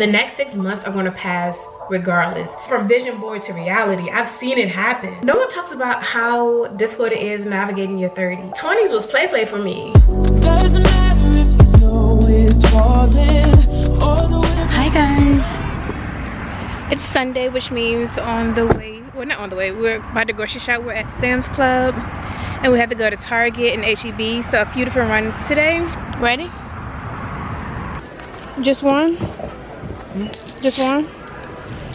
The next 6 months are gonna pass regardless. From vision board to reality, I've seen it happen. No one talks about how difficult it is navigating your 30s. 20s was play for me. Doesn't matter if the snow is falling or the wind. Hi guys. It's Sunday, which means on the way, well not on the way, we're about to grocery shop. We're at Sam's Club and we have to go to Target and HEB. So a few different runs today. Ready? Just one? Just one?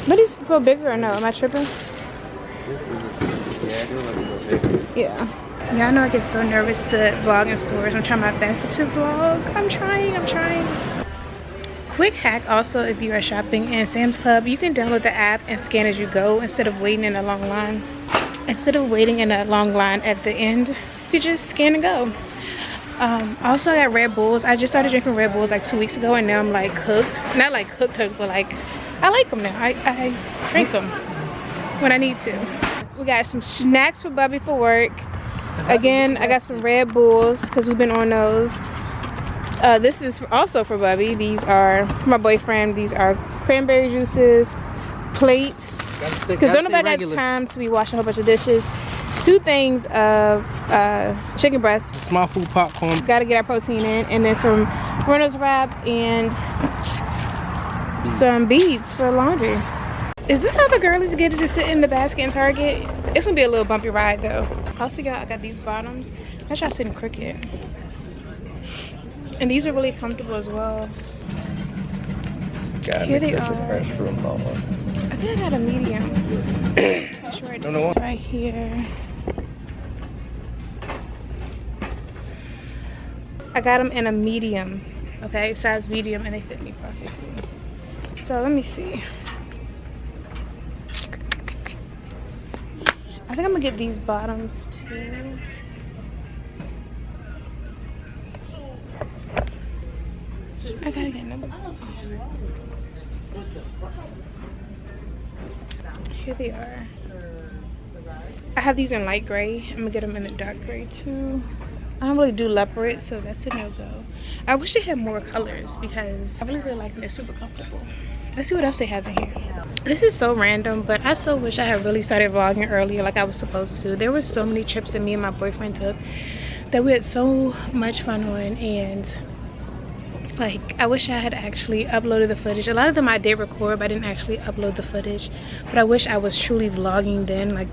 But these feel bigger or no? Am I tripping? Yeah. Y'all know I get so nervous to vlog in stores. I'm trying my best to vlog. I'm trying. Quick hack also, if you are shopping in Sam's Club, you can download the app and scan as you go instead of waiting in a long line. Instead of waiting in a long line at the end, you just scan and go. Also I got Red Bulls. I just started drinking Red Bulls like 2 weeks ago and now I'm like hooked. Not like hooked, but like I like them now. I drink them when I need to. We got some snacks for Bubby for work. Again, I got some Red Bulls because we've been on those. This is also for Bubby. These are for my boyfriend. These are cranberry juices, plates. Because don't nobody got time to be washing a whole bunch of dishes. 2 things of chicken breast. Small food popcorn. Gotta get our protein in. And then some Reynolds wrap and some beads for laundry. Is this how the girlies get to sit in the basket in Target? It's gonna be a little bumpy ride though. Also I got these bottoms. I try sitting crooked. And these are really comfortable as well. Here they are. I think I got a medium. Sure I do. Right here. I got them in a medium. Okay, size medium, and they fit me perfectly. So let me see. I think I'm gonna get these bottoms too. I gotta get number. Here they are. I have these in light gray. I'm gonna get them in the dark gray too. I don't really do leopard, so that's a no-go. I wish they had more colors because I really like them. They're super comfortable. Let's see what else they have in here. This is so random, but I so wish I had really started vlogging earlier like I was supposed to. There were so many trips that me and my boyfriend took that we had so much fun on, and like I wish I had actually uploaded the footage. A lot of them I did record, but I didn't actually upload the footage. But I wish I was truly vlogging then. Like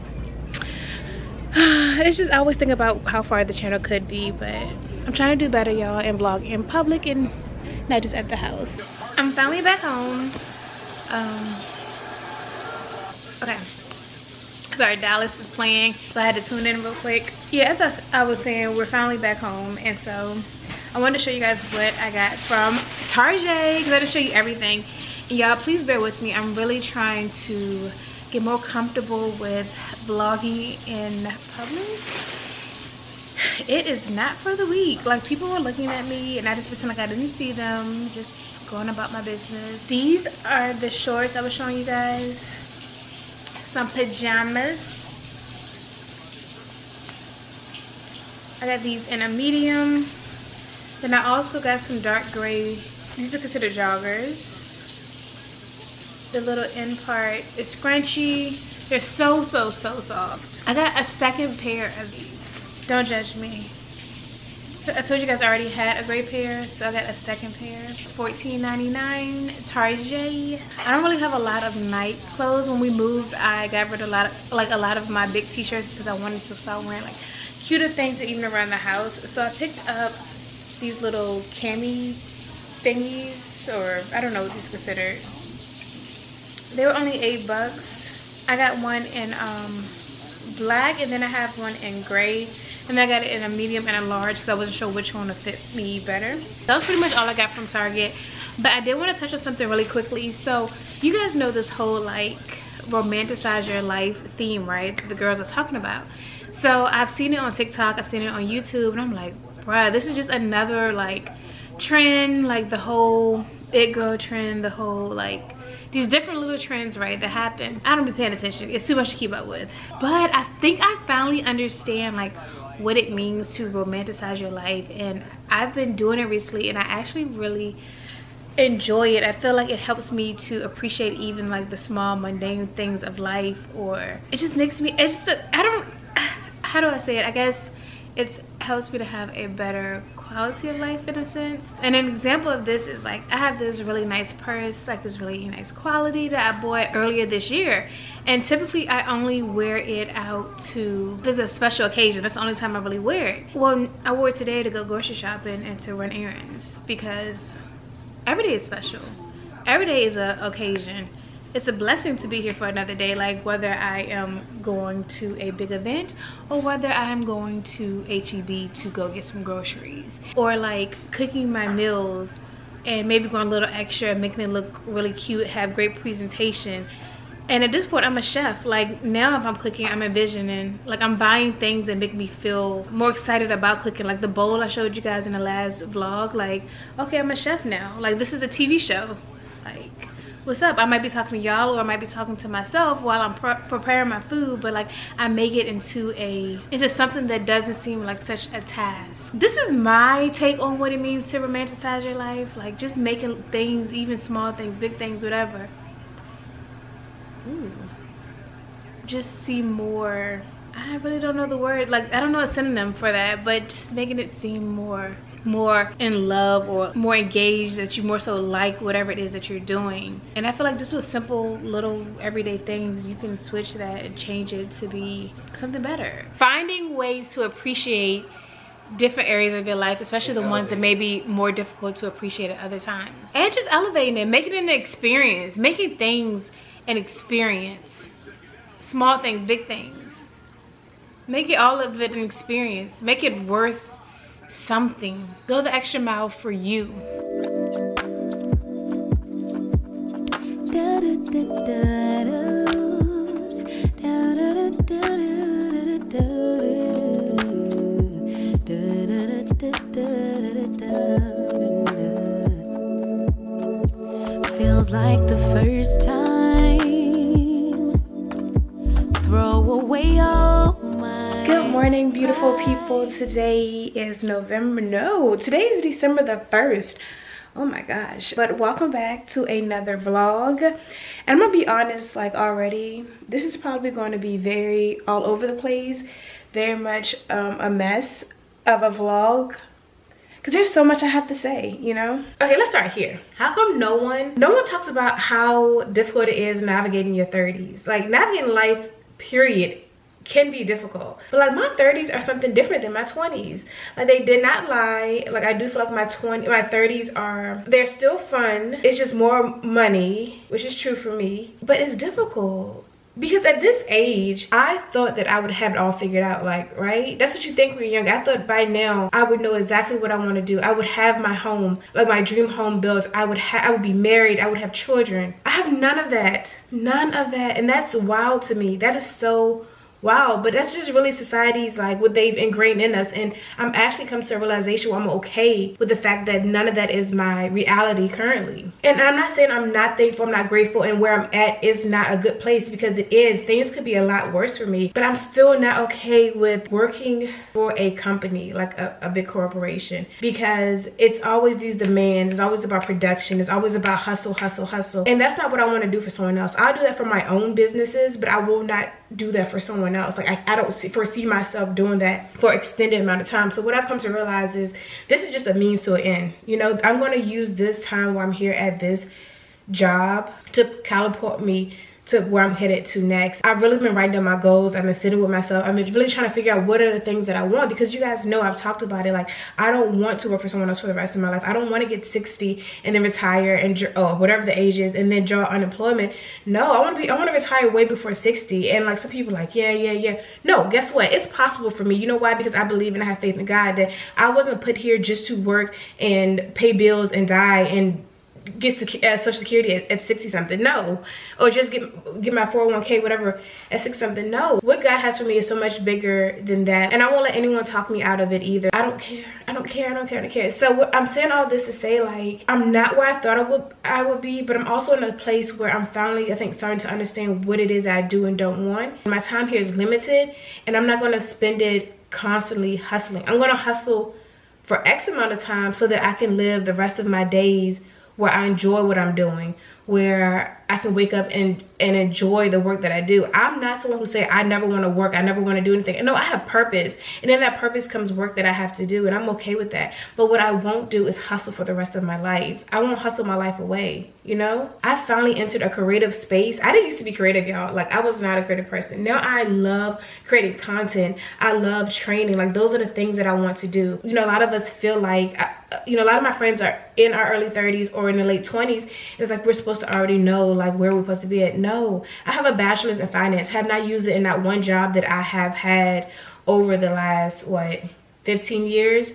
it's just, I always think about how far the channel could be, but I'm trying to do better, y'all, and vlog in public and not just at the house. I'm finally back home. Okay, sorry, Dallas is playing, so I had to tune in real quick. Yeah, as I was saying, we're finally back home, and so I wanted to show you guys what I got from Target because I didn't show you everything. And y'all, please bear with me. I'm really trying to get more comfortable with vlogging in public. It is not for the weak. Like, people were looking at me and I just pretend like I didn't see them, just going about my business. These are the shorts I was showing you guys. Some pajamas. I got these in a medium. Then I also got some dark gray. These are considered joggers. The little end part is scrunchy. They're so soft. I got a second pair of these. Don't judge me. I told you guys I already had a gray pair, so I got a second pair. $14.99, Target. I don't really have a lot of night clothes. When we moved, I got rid of a lot of my big t-shirts because I wanted to start wearing like cuter things even around the house. So I picked up these little cami thingies, or I don't know what these considered. They were only $8. I got one in black, and then I have one in gray, and then I got it in a medium and a large because I wasn't sure which one would fit me better. That was pretty much all I got from Target, but I did want to touch on something really quickly. So you guys know this whole like romanticize your life theme, right, that the girls are talking about. So I've seen it on TikTok, I've seen it on YouTube, and I'm like, bruh, this is just another like trend, like the whole it girl trend, the whole like these different little trends, right, that happen. I don't be paying attention. It's too much to keep up with. But I think I finally understand like what it means to romanticize your life, and I've been doing it recently, and I actually really enjoy it. I feel like it helps me to appreciate even like the small mundane things of life, or it just makes me, it's just, I don't, how do I say it? I guess it helps me to have a better quality of life in a sense. And an example of this is like, I have this really nice purse, like this really nice quality that I bought earlier this year, and typically I only wear it out to, if it's a special occasion, that's the only time I really wear it. Well, I wore it today to go grocery shopping and to run errands, because every day is special. Every day is an occasion. It's a blessing to be here for another day, like whether I am going to a big event or whether I am going to HEB to go get some groceries, or like cooking my meals and maybe going a little extra and making it look really cute, have great presentation. And at this point, I'm a chef. Like now if I'm cooking, I'm envisioning, like I'm buying things that make me feel more excited about cooking. Like the bowl I showed you guys in the last vlog, like, okay, I'm a chef now. Like this is a TV show. Like, what's up? I might be talking to y'all, or I might be talking to myself while I'm preparing my food, but like I make it into it's just something that doesn't seem like such a task. This is my take on what it means to romanticize your life. Like just making things, even small things, big things, whatever, just seem more, I really don't know the word, like I don't know a synonym for that, but just making it seem more in love or more engaged, that you more so like whatever it is that you're doing. And I feel like just with simple little everyday things, you can switch that and change it to be something better. Finding ways to appreciate different areas of your life, especially the ones that may be more difficult to appreciate at other times, and just elevating it, making it an experience, making things an experience. Small things, big things, make it, all of it, an experience. Make it worth something. Go the extra mile for you. Feels like the first time. Throw away all my. Good morning, beautiful people. Today is today is December the 1st. Oh my gosh. But welcome back to another vlog. And I'm gonna be honest, like already, this is probably going to be very all over the place, very much a mess of a vlog, because there's so much I have to say, you know? Okay, let's start here. How come no one talks about how difficult it is navigating your 30s? Like navigating life, period, can be difficult, but like my 30s are something different than my 20s. Like they did not lie. Like I do feel like my 30s are, they're still fun. It's just more money, which is true for me, but it's difficult. Because at this age, I thought that I would have it all figured out, like, right? That's what you think when you're young. I thought by now I would know exactly what I want to do. I would have my home, like my dream home built. I would be married. I would have children. I have none of that. None of that. And that's wild to me. That is so wow. But that's just really society's, like what they've ingrained in us. And I'm actually come to a realization where I'm okay with the fact that none of that is my reality currently. And I'm not saying I'm not thankful, I'm not grateful, and where I'm at is not a good place, because it is. Things could be a lot worse for me, but I'm still not okay with working for a company, like a big corporation, because it's always these demands. It's always about production. It's always about hustle, hustle, hustle. And that's not what I want to do for someone else. I'll do that for my own businesses, but I will not do that for someone else. Like I don't foresee myself doing that for an extended amount of time. So what I've come to realize is this is just a means to an end. You know, I'm going to use this time where I'm here at this job to catapult me to where I'm headed to next. I've really been writing down my goals. I've been sitting with myself. I've been really trying to figure out what are the things that I want, because you guys know I've talked about it. Like I don't want to work for someone else for the rest of my life. I don't want to get 60 and then retire and whatever the age is and then draw unemployment. No, I want to retire way before 60. And like some people like, yeah. No, guess what? It's possible for me. You know why? Because I believe and I have faith in God that I wasn't put here just to work and pay bills and die and get social security at 60 something. No. Or just get my 401k whatever at 60 something. No. What God has for me is so much bigger than that, and I won't let anyone talk me out of it either. I don't care. So what I'm saying all this to say, like, I'm not where I thought I would be, but I'm also in a place where I'm finally, I think, starting to understand what it is that I do and don't want. My time here is limited, and I'm not going to spend it constantly hustling. I'm going to hustle for X amount of time so that I can live the rest of my days where I enjoy what I'm doing, where I can wake up and enjoy the work that I do. I'm not someone who say I never want to work, I never want to do anything. No, I have purpose, and in that purpose comes work that I have to do, and I'm okay with that. But what I won't do is hustle for the rest of my life. I won't hustle my life away, you know? I finally entered a creative space. I didn't used to be creative, y'all. Like, I was not a creative person. Now I love creating content. I love training. Like, those are the things that I want to do. You know, a lot of us feel like, you know, a lot of my friends are in our early 30s or in the late 20s. It's like we're supposed to already know like where we're supposed to be at. No, I have a bachelor's in finance. Have not used it in that one job that I have had over the last, what, 15 years?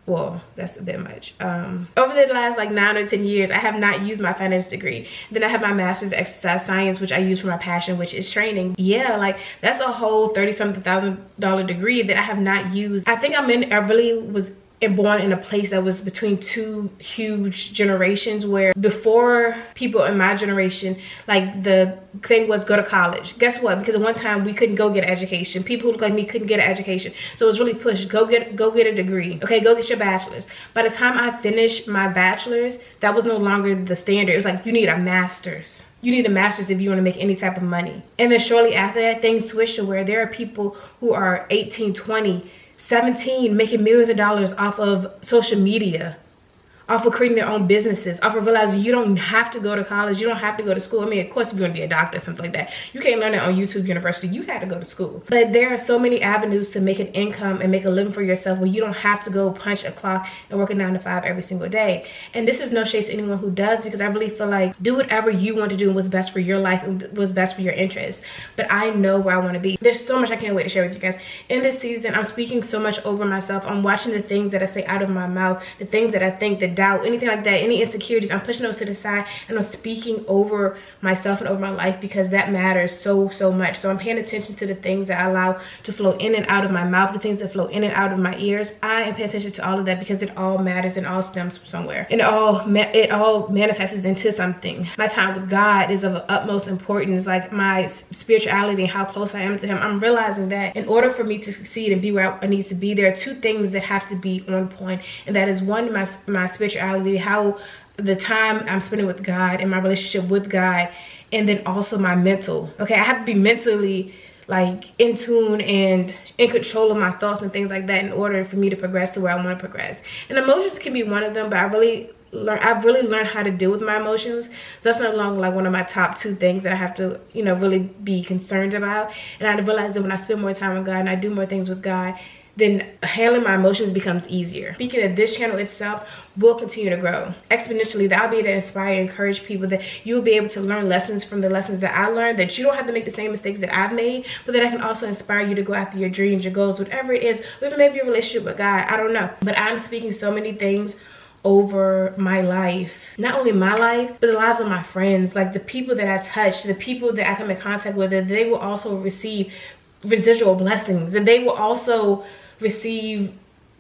Well, that's a bit much. Over the last like 9 or 10 years, I have not used my finance degree. Then I have my master's in exercise science, which I use for my passion, which is training. Yeah, like that's a whole $30-something thousand degree that I have not used. I think I really was born in a place that was between two huge generations, where before people in my generation, like the thing was go to college. Guess what? Because at one time we couldn't go get an education. People who look like me couldn't get an education. So it was really pushed. Go get a degree. Okay, go get your bachelor's. By the time I finished my bachelor's, that was no longer the standard. It was like, you need a master's. You need a master's if you want to make any type of money. And then shortly after that, things switched to where there are people who are 18, 20, 17 making millions of dollars off of social media, off of creating their own businesses, off of realizing you don't have to go to college, you don't have to go to school. I mean, of course, if you want to be a doctor or something like that, you can't learn it on YouTube University. You had to go to school. But there are so many avenues to make an income and make a living for yourself where you don't have to go punch a clock and work a 9 to 5 every single day. And this is no shade to anyone who does, because I really feel like do whatever you want to do and what's best for your life and what's best for your interests. But I know where I want to be. There's so much I can't wait to share with you guys. In this season, I'm speaking so much over myself. I'm watching the things that I say out of my mouth, the things that I think, the doubt, anything like that, any insecurities, I'm pushing those to the side and I'm speaking over myself and over my life, because that matters so much. So I'm paying attention to the things that I allow to flow in and out of my mouth, the things that flow in and out of my ears. I am paying attention to all of that because it all matters and all stems from somewhere, and it all manifests into something. My time with God is of utmost importance, like my spirituality and how close I am to him. I'm realizing that in order for me to succeed and be where I need to be, there are two things that have to be on point, and that is one, my spirituality, how the time I'm spending with God and my relationship with God, and then also my mental. Okay, I have to be mentally like in tune and in control of my thoughts and things like that in order for me to progress to where I want to progress. And emotions can be one of them, but I've really learned how to deal with my emotions. That's no longer like one of my top 2 things that I have to, you know, really be concerned about. And I realized that when I spend more time with God and I do more things with God, then handling my emotions becomes easier. Speaking of this channel itself, will continue to grow exponentially. That I'll be able to inspire and encourage people, that you'll be able to learn lessons from the lessons that I learned, that you don't have to make the same mistakes that I've made, but that I can also inspire you to go after your dreams, your goals, whatever it is, or even maybe your relationship with God. I don't know. But I'm speaking so many things over my life, not only my life, but the lives of my friends, like the people that I touch, the people that I come in contact with, that they will also receive residual blessings, and they will also receive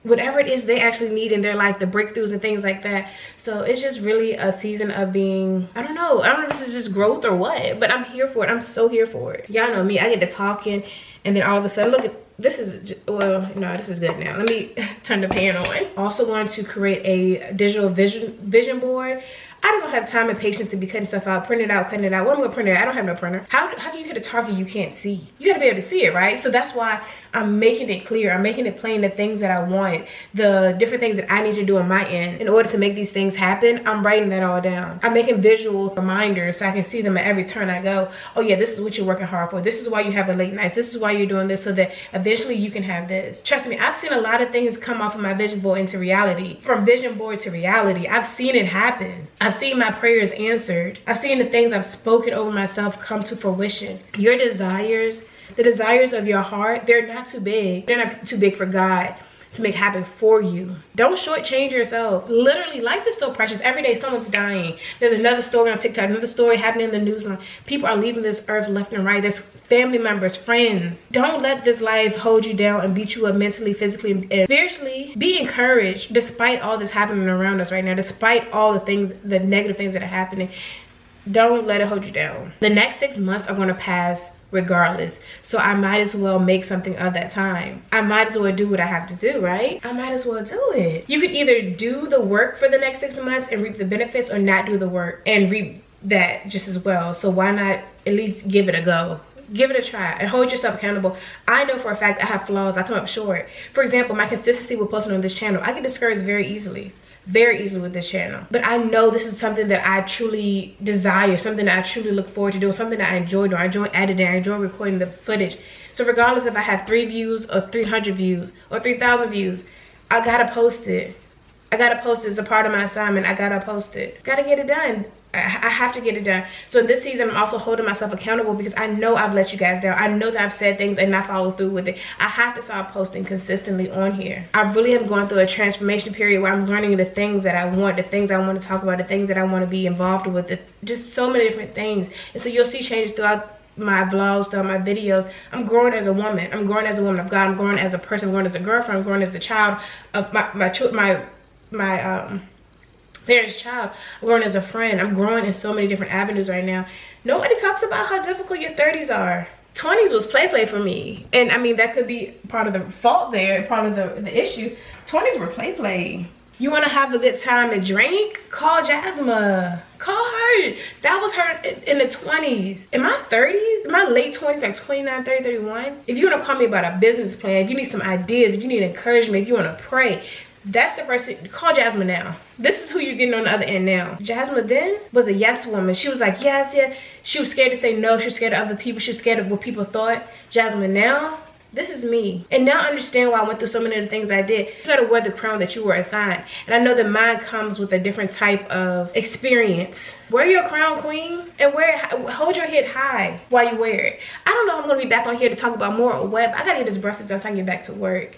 whatever it is they actually need in their life, the breakthroughs and things like that. So it's just really a season of being, I don't know if this is just growth or what, but I'm here for it. I'm so here for it. Y'all know me, I get to talking and then all of a sudden, look at this is, well, no, this is good now. Let me turn the pan on. Also want to create a digital vision board. I just don't have time and patience to be cutting stuff out, printing it out, cutting it out. What am I gonna print it out? I don't have no printer. How can you hit a target you can't see? You gotta be able to see it, right? So that's why I'm making it clear. I'm making it plain, the things that I want, the different things that I need to do on my end in order to make these things happen. I'm writing that all down. I'm making visual reminders so I can see them at every turn I go. Oh yeah, this is what you're working hard for. This is why you have a late nights. This is why you're doing this, so that eventually you can have this. Trust me, I've seen a lot of things come off of my vision board into reality. From vision board to reality, I've seen it happen. I've seen my prayers answered. I've seen the things I've spoken over myself come to fruition. Your desires, the desires of your heart, they're not too big. They're not too big for God to make happen for you. Don't shortchange yourself. Literally, life is so precious. Every day someone's dying. There's another story on TikTok, another story happening in the news. People are leaving this earth left and right. There's family members, friends. Don't let this life hold you down and beat you up mentally, physically, and spiritually. Be encouraged despite all this happening around us right now, despite all the things, the negative things that are happening. Don't let it hold you down. The next 6 months are going to pass regardless. So I might as well make something of that time. I might as well do what I have to do, right? I might as well do it. You could either do the work for the next 6 months and reap the benefits, or not do the work and reap that just as well. So why not at least give it a go? Give it a try and hold yourself accountable. I know for a fact I have flaws. I come up short. For example, my consistency with posting on this channel, I get discouraged very easily with this channel. But I know this is something that I truly desire, something that I truly look forward to doing, something that I enjoy doing. I enjoy editing, I enjoy recording the footage. So regardless if I have 3 views or 300 views or 3,000 views, I gotta post it. I gotta post it as a part of my assignment. I gotta post it. Gotta get it done. I have to get it done. So this season, I'm also holding myself accountable because I know I've let you guys down. I know that I've said things and not followed through with it. I have to start posting consistently on here. I really am going through a transformation period where I'm learning the things that I want, the things I want to talk about, the things that I want to be involved with, just so many different things. And so you'll see changes throughout my vlogs, throughout my videos. I'm growing as a woman. I'm growing as a woman of God. I'm growing as a person. I'm growing as a girlfriend. I'm growing as a child of my parents' child. I'm growing as a friend. I'm growing in so many different avenues right now. Nobody talks about how difficult your 30s are. 20s was play for me. And I mean, that could be part of the fault there, part of the issue. 20s were play. You want to have a good time and drink? Call Jasma. Call her. That was her in the 20s. In my 30s, in my late 20s, like 29, 30, 31. If you want to call me about a business plan, if you need some ideas, if you need encouragement, if you want to pray, that's the person. Call Jasma now. This is who you're getting on the other end now. Jasma then was a yes woman. She was like, yes, yeah. She was scared to say no. She was scared of other people. She was scared of what people thought. Jasma now, this is me. And now I understand why I went through so many of the things I did. You gotta wear the crown that you were assigned. And I know that mine comes with a different type of experience. Wear your crown, queen, and hold your head high while you wear it. I don't know if I'm gonna be back on here to talk about more or what, but I gotta get this breakfast done so I can get back to work.